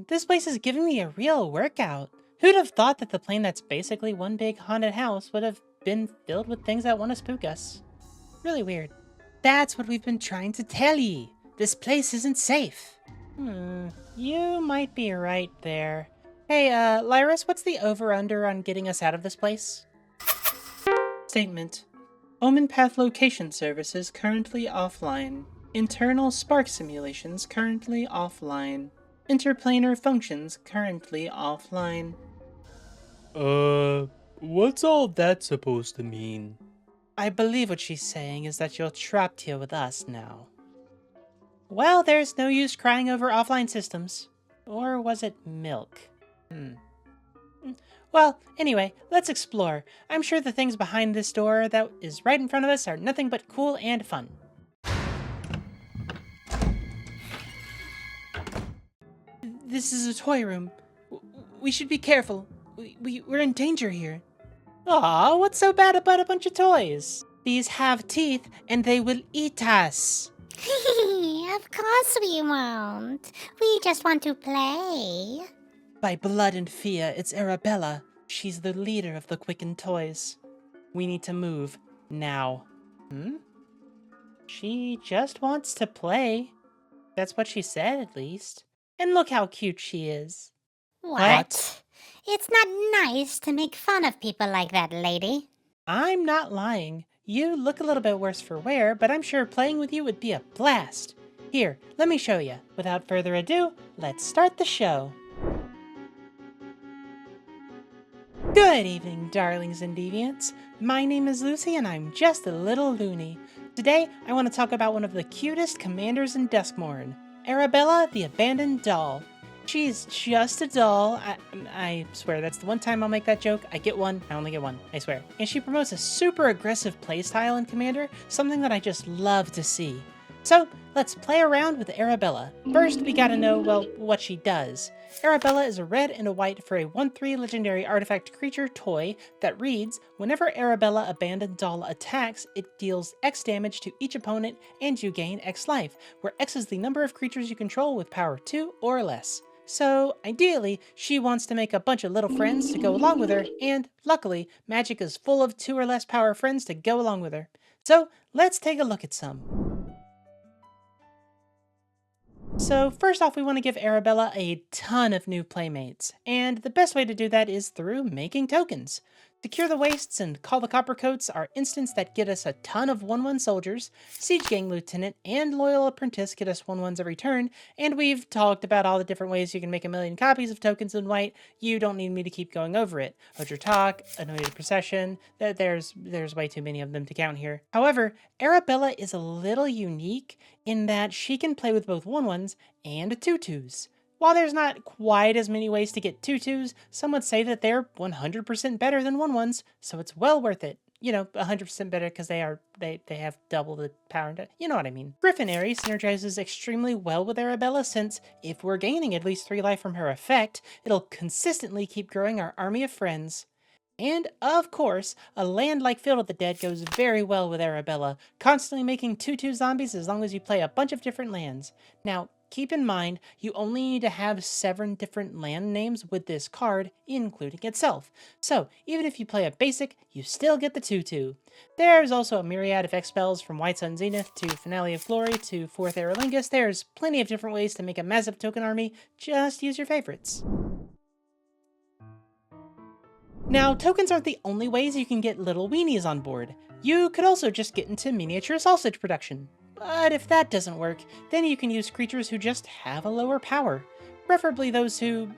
this place is giving me a real workout. Who'd have thought that the plane that's basically one big haunted house would have been filled with things that want to spook us? Really weird. That's what we've been trying to tell ye. This place isn't safe. You might be right there. Hey, Lyris, what's the over-under on getting us out of this place? Statement. Omen Path location services currently offline. Internal spark simulations currently offline. Interplanar functions currently offline. What's all that supposed to mean? I believe what she's saying is that you're trapped here with us now. Well, there's no use crying over offline systems. Or was it milk? Well, anyway, let's explore. I'm sure the things behind this door that is right in front of us are nothing but cool and fun. This is a toy room. We should be careful. We're in danger here. Aw, what's so bad about a bunch of toys? These have teeth and they will eat us. Of course we won't. We just want to play. By blood and fear, it's Arabella. She's the leader of the Quickened Toys. We need to move now. She just wants to play. That's what she said, at least. And look how cute she is. What? It's not nice to make fun of people like that, lady. I'm not lying. You look a little bit worse for wear, but I'm sure playing with you would be a blast. Here, let me show you. Without further ado, let's start the show. Good evening, darlings and deviants. My name is Lucy, and I'm just a little loony. Today, I want to talk about one of the cutest commanders in Duskmourn, Arabella, the abandoned doll. She's just a doll. I swear, that's the one time I'll make that joke. I get one. I only get one. I swear. And she promotes a super aggressive playstyle in Commander, something that I just love to see. So, let's play around with Arabella. First, we gotta know, well, what she does. Arabella is a red and a white for a 1/3 legendary artifact creature toy that reads, whenever Arabella Abandoned Doll attacks, it deals X damage to each opponent and you gain X life, where X is the number of creatures you control with power 2 or less. So, ideally, she wants to make a bunch of little friends to go along with her, and luckily, Magic is full of 2 or less power friends to go along with her. So, let's take a look at some. So first off, we want to give Arabella a ton of new playmates, and the best way to do that is through making tokens. Secure the Wastes and Call the Coppercoats are instants that get us a ton of 1/1 soldiers, Siege Gang Lieutenant and Loyal Apprentice get us 1/1s every turn, and we've talked about all the different ways you can make a million copies of tokens in white. You don't need me to keep going over it. Odra Talk, Anointed Procession, there's way too many of them to count here. However, Arabella is a little unique in that she can play with both 1/1s and 2/2s. While there's not quite as many ways to get 2/2s, some would say that they're 100% better than 1/1s, so it's well worth it. You know, 100% better because they have double the power. You know what I mean. Griffinary synergizes extremely well with Arabella since if we're gaining at least 3 life from her effect, it'll consistently keep growing our army of friends. And, of course, a land like Field of the Dead goes very well with Arabella, constantly making 2/2 zombies as long as you play a bunch of different lands. Now, keep in mind, you only need to have 7 different land names with this card, including itself. So, even if you play a basic, you still get the 2/2. There's also a myriad of X spells from White Sun Zenith to Finale of Glory to 4th Aerolingus. There's plenty of different ways to make a massive token army. Just use your favorites. Now, tokens aren't the only ways you can get little weenies on board. You could also just get into miniature sausage production. But if that doesn't work, then you can use creatures who just have a lower power. Preferably those who,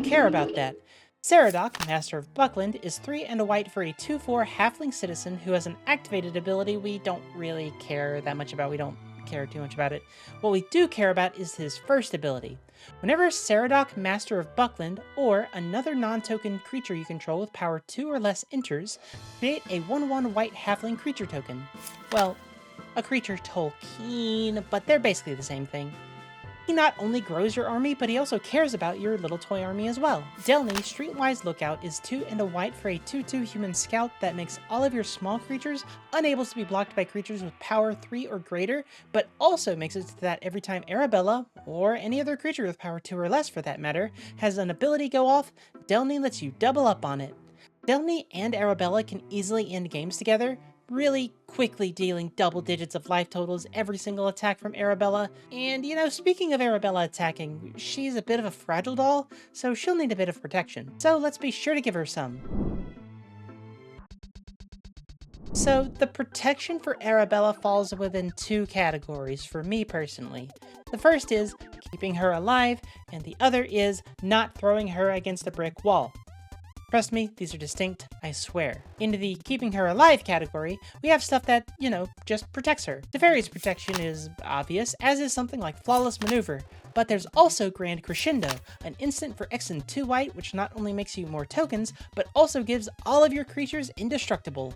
care about that. Saradoc, Master of Buckland, is 3 and a white for a 2/4 halfling citizen who has an activated ability we don't really care that much about. We don't care too much about it. What we do care about is his first ability. Whenever Saradoc, Master of Buckland, or another non-token creature you control with power 2 or less enters, create a 1/1 white halfling creature token. Well, a creature Tolkien, but they're basically the same thing. He not only grows your army, but he also cares about your little toy army as well. Delny, Streetwise Lookout, is 2 and a white for a 2/2 human scout that makes all of your small creatures unable to be blocked by creatures with power 3 or greater, but also makes it so that every time Arabella, or any other creature with power 2 or less for that matter, has an ability go off, Delny lets you double up on it. Delny and Arabella can easily end games together, really quickly dealing double digits of life totals every single attack from Arabella. And you know, speaking of Arabella attacking, she's a bit of a fragile doll, so she'll need a bit of protection. So let's be sure to give her some. So the protection for Arabella falls within 2 categories for me personally. The first is keeping her alive, and the other is not throwing her against a brick wall. Trust me, these are distinct, I swear. Into the keeping her alive category, we have stuff that, you know, just protects her. Teferi's protection is obvious, as is something like Flawless Maneuver, but there's also Grand Crescendo, an instant for X and 2 white which not only makes you more tokens, but also gives all of your creatures indestructible.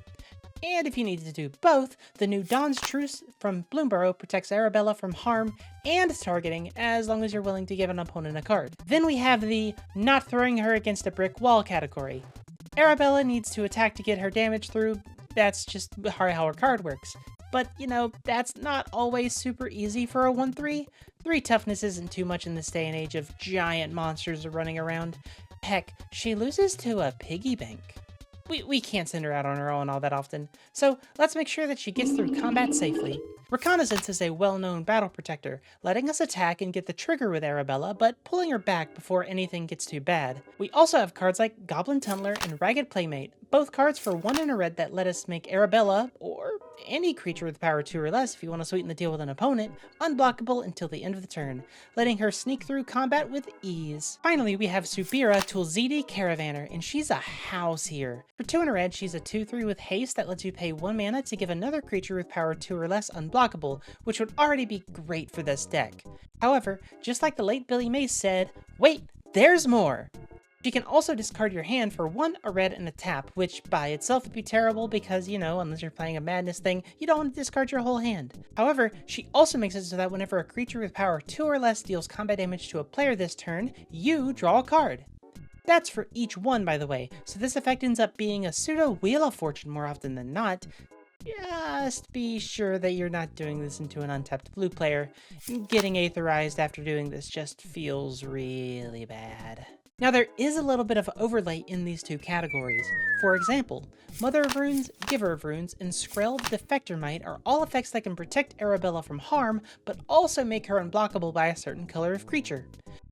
And if you need to do both, the new Dawn's Truce from Richboro protects Arabella from harm and targeting as long as you're willing to give an opponent a card. Then we have the not throwing her against a brick wall category. Arabella needs to attack to get her damage through, that's just how her card works. But, you know, that's not always super easy for a 1/3. 3 toughness isn't too much in this day and age of giant monsters running around. Heck, she loses to a piggy bank. We can't send her out on her own all that often, so let's make sure that she gets through combat safely. Reconnaissance is a well-known battle protector, letting us attack and get the trigger with Arabella, but pulling her back before anything gets too bad. We also have cards like Goblin Tunneler and Ragged Playmate, both cards for 1 and a red that let us make Arabella, or any creature with power 2 or less if you want to sweeten the deal with an opponent, unblockable until the end of the turn, letting her sneak through combat with ease. Finally, we have Subira Tulzidi Caravaner, and she's a house here. For 2 and a red, she's a 2/3 with haste that lets you pay 1 mana to give another creature with power 2 or less unblockable, which would already be great for this deck. However, just like the late Billy Mays said, wait, there's more! You can also discard your hand for 1, a red, and a tap, which by itself would be terrible because, you know, unless you're playing a madness thing, you don't want to discard your whole hand. However, she also makes it so that whenever a creature with power 2 or less deals combat damage to a player this turn, you draw a card. That's for each one, by the way, so this effect ends up being a pseudo Wheel of Fortune more often than not. Just be sure that you're not doing this into an untapped blue player. Getting aetherized after doing this just feels really bad. Now there is a little bit of overlay in these 2 categories. For example, Mother of Runes, Giver of Runes, and Skrell Defector Might are all effects that can protect Arabella from harm, but also make her unblockable by a certain color of creature.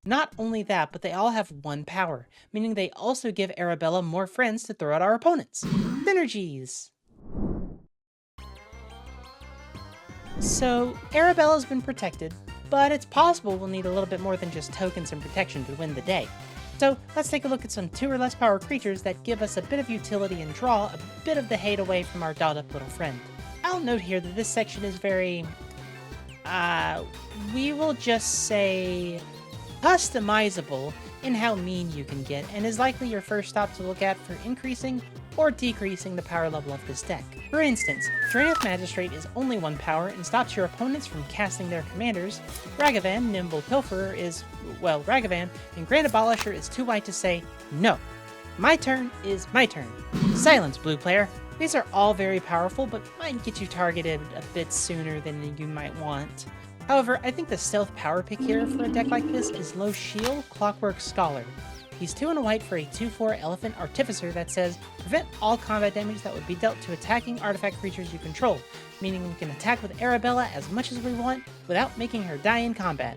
Not only that, but they all have 1 power, meaning they also give Arabella more friends to throw at our opponents. Synergies! So, Arabella's been protected, but it's possible we'll need a little bit more than just tokens and protection to win the day. So let's take a look at some 2 or less power creatures that give us a bit of utility and draw a bit of the hate away from our dolled up little friend. I'll note here that this section is very, we will just say customizable in how mean you can get, and is likely your first stop to look at for increasing or decreasing the power level of this deck. For instance, Draenith Magistrate is only 1 power and stops your opponents from casting their commanders. Ragavan, Nimble Pilferer is, well, Ragavan, and Grand Abolisher is 2 white to say, no. My turn is my turn. Silence, blue player. These are all very powerful, but might get you targeted a bit sooner than you might want. However, I think the stealth power pick here for a deck like this is Lochiel Clockwork Scholar. He's 2 and a white for a 2/4 Elephant Artificer that says, prevent all combat damage that would be dealt to attacking artifact creatures you control, meaning we can attack with Arabella as much as we want without making her die in combat.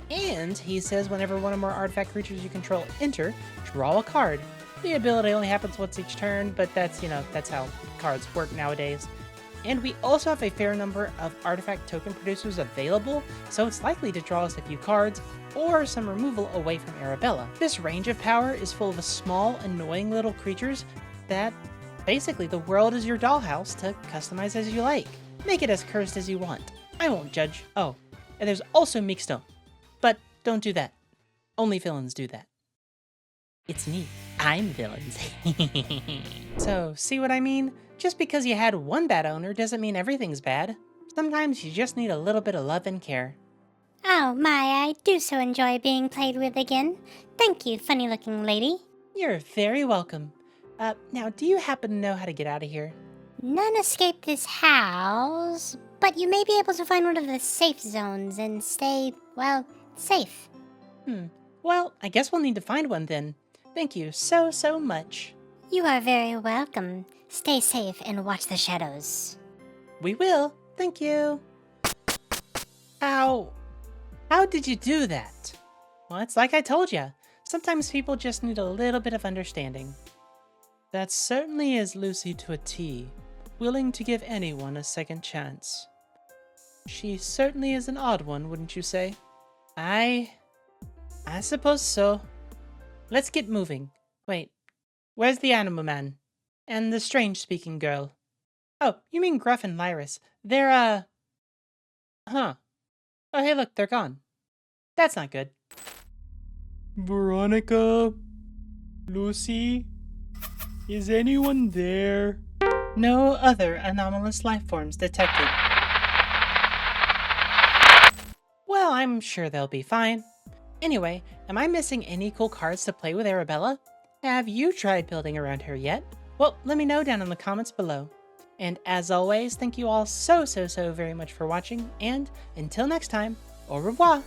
And he says whenever one or more artifact creatures you control enter, draw a card. The ability only happens once each turn, but that's, you know, that's how cards work nowadays. And we also have a fair number of artifact token producers available, so it's likely to draw us a few cards, or some removal away from Arabella. This range of power is full of small, annoying little creatures that, basically, the world is your dollhouse to customize as you like. Make it as cursed as you want. I won't judge. Oh, and there's also Meekstone. But don't do that. Only villains do that. It's me. I'm villains. So, see what I mean? Just because you had one bad owner doesn't mean everything's bad. Sometimes you just need a little bit of love and care. Oh my, I do so enjoy being played with again. Thank you, funny looking lady. You're very welcome. Now, do you happen to know how to get out of here? None escaped this house, but you may be able to find one of the safe zones and stay, well, safe. Well, I guess we'll need to find one then. Thank you so much. You are very welcome. Stay safe and watch the shadows. We will. Thank you. How did you do that? Well, it's like I told you. Sometimes people just need a little bit of understanding. That certainly is Lucy to a T, willing to give anyone a second chance. She certainly is an odd one, wouldn't you say? I suppose so. Let's get moving. Wait, where's the animal man? And the strange-speaking girl? Oh, you mean Gruff and Lyris. They're, Huh. Oh, hey, look, they're gone. That's not good. Veronica? Lucy? Is anyone there? No other anomalous life forms detected. Well, I'm sure they'll be fine. Anyway, am I missing any cool cards to play with Arabella? Have you tried building around her yet? Well, let me know down in the comments below. And as always, thank you all so very much for watching, and until next time, au revoir!